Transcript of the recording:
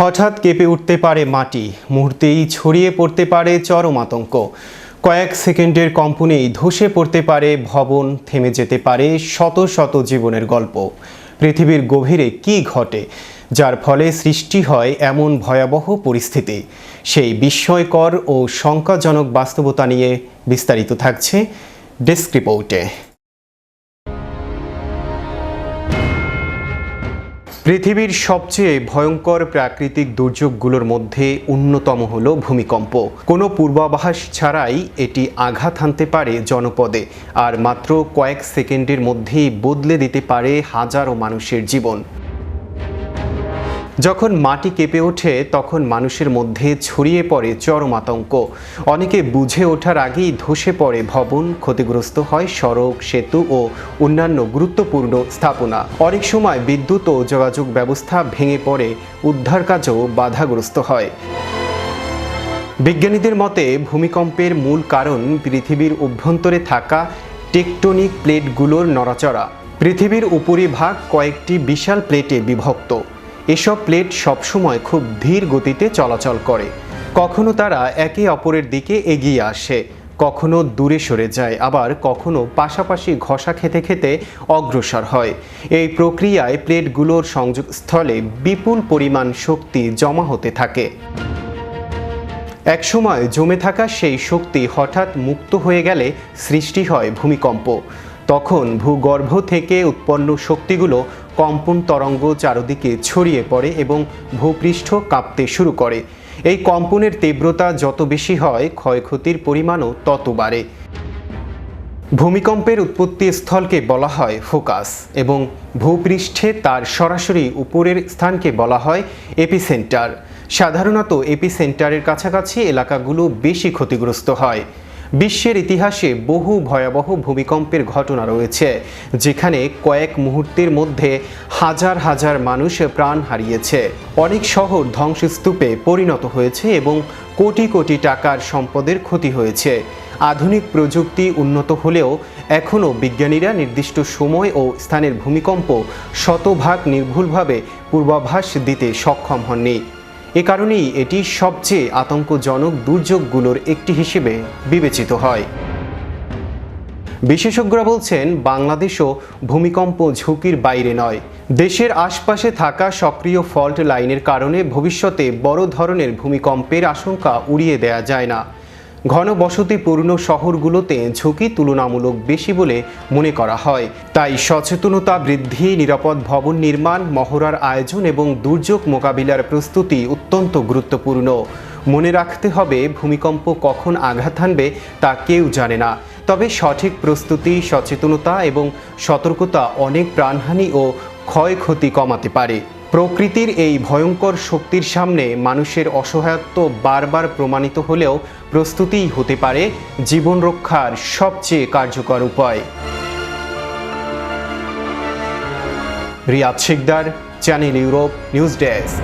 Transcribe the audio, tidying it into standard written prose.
হঠাৎ কেঁপে উঠতে পারে মাটি, মুহূর্তেই ছড়িয়ে পড়তে পারে চরম আতঙ্ক। কয়েক সেকেন্ডের কম্পনেই ধসে পড়তে পারে ভবন, থেমে যেতে পারে শত শত জীবনের গল্প। পৃথিবীর গভীরে কি ঘটে যার ফলে সৃষ্টি হয় এমন ভয়াবহ পরিস্থিতি? সেই বিস্ময়কর ও শঙ্কাজনক বাস্তবতা নিয়ে বিস্তারিত থাকছে ডেস্ক রিপোর্টে। পৃথিবীর সবচেয়ে ভয়ঙ্কর প্রাকৃতিক দুর্যোগগুলোর মধ্যে অন্যতম হলো ভূমিকম্প। কোনো পূর্বাভাস ছাড়াই এটি আঘাত হানতে পারে জনপদে, আর মাত্র কয়েক সেকেন্ডের মধ্যেই বদলে দিতে পারে হাজারো মানুষের জীবন। যখন মাটি কেঁপে ওঠে তখন মানুষের মধ্যে ছড়িয়ে পড়ে চরম আতঙ্ক। অনেকে বুঝে ওঠার আগেই ধসে পড়ে ভবন, ক্ষতিগ্রস্ত হয় সড়ক, সেতু ও অন্যান্য গুরুত্বপূর্ণ স্থাপনা। অনেক সময় বিদ্যুৎ ও যোগাযোগ ব্যবস্থা ভেঙে পড়ে, উদ্ধার কাজও বাধাগ্রস্ত হয়। বিজ্ঞানীদের মতে ভূমিকম্পের মূল কারণ পৃথিবীর অভ্যন্তরে থাকা টেকটনিক প্লেটগুলোর নড়াচড়া। পৃথিবীর উপরিভাগ কয়েকটি বিশাল প্লেটে বিভক্ত। এসব প্লেট সবসময় খুব ধীর গতিতে চলাচল করে। কখনো তারা একে অপরের দিকে এগিয়ে আসে, কখনো দূরে সরে যায়, আবার কখনো পাশাপাশি ঘষা খেতে খেতে অগ্রসর হয়। এই প্রক্রিয়ায় প্লেটগুলোর সংযোগস্থলে বিপুল পরিমাণ শক্তি জমা হতে থাকে। একসময় জমে থাকা সেই শক্তি হঠাৎ মুক্ত হয়ে গেলে সৃষ্টি হয় ভূমিকম্প। তখন ভূগর্ভ থেকে উৎপন্ন শক্তিগুলো কম্পন তরঙ্গ চারদিকে ছড়িয়ে পড়ে এবং ভূপৃষ্ঠ কাঁপতে শুরু করে। এই কম্পনের তীব্রতা যত বেশি হয়, ক্ষয়ক্ষতির পরিমাণও তত বাড়ে। ভূমিকম্পের উৎপত্তি স্থলকে বলা হয় ফোকাস এবং ভূপৃষ্ঠে তার সরাসরি উপরের স্থানকে বলা হয় এপিসেন্টার। সাধারণত এপিসেন্টারের কাছাকাছি এলাকাগুলো বেশি ক্ষতিগ্রস্ত হয়। বিশ্বের ইতিহাসে বহু ভয়াবহ ভূমিকম্পের ঘটনা রয়েছে, যেখানে কয়েক মুহূর্তের মধ্যে হাজার হাজার মানুষ প্রাণ হারিয়েছে। অনেক শহর ধ্বংসস্তূপে পরিণত হয়েছে এবং কোটি কোটি টাকার সম্পদের ক্ষতি হয়েছে। আধুনিক প্রযুক্তি উন্নত হলেও এখনও বিজ্ঞানীরা নির্দিষ্ট সময় ও স্থানের ভূমিকম্প শতভাগ নির্ভুলভাবে পূর্বাভাস দিতে সক্ষম হননি। এ কারণেই এটি সবচেয়ে আতঙ্কজনক দুর্যোগগুলোর একটি হিসেবে বিবেচিত হয়। বিশেষজ্ঞরা বলছেন, বাংলাদেশও ভূমিকম্প ঝুঁকির বাইরে নয়। দেশের আশপাশে থাকা সক্রিয় ফল্ট লাইনের কারণে ভবিষ্যতে বড় ধরনের ভূমিকম্পের আশঙ্কা উড়িয়ে দেওয়া যায় না। ঘনবসতিপূর্ণ শহরগুলোতে ঝুঁকি তুলনামূলক বেশি বলে মনে করা হয়। তাই সচেতনতা বৃদ্ধি, নিরাপদ ভবন নির্মাণ, মহড়ার আয়োজন এবং দুর্যোগ মোকাবিলার প্রস্তুতি অত্যন্ত গুরুত্বপূর্ণ। মনে রাখতে হবে, ভূমিকম্প কখন আঘাত হানবে তা কেউ জানে না। তবে সঠিক প্রস্তুতি, সচেতনতা এবং সতর্কতা অনেক প্রাণহানি ও ক্ষয়ক্ষতি কমাতে পারে। প্রকৃতির এই ভয়ঙ্কর শক্তির সামনে মানুষের অসহায়ত্ব বারবার প্রমাণিত হলেও প্রস্তুতিই হতে পারে জীবন রক্ষার সবচেয়ে কার্যকর উপায়। Riyad Sikdar, channel Europe, news desk.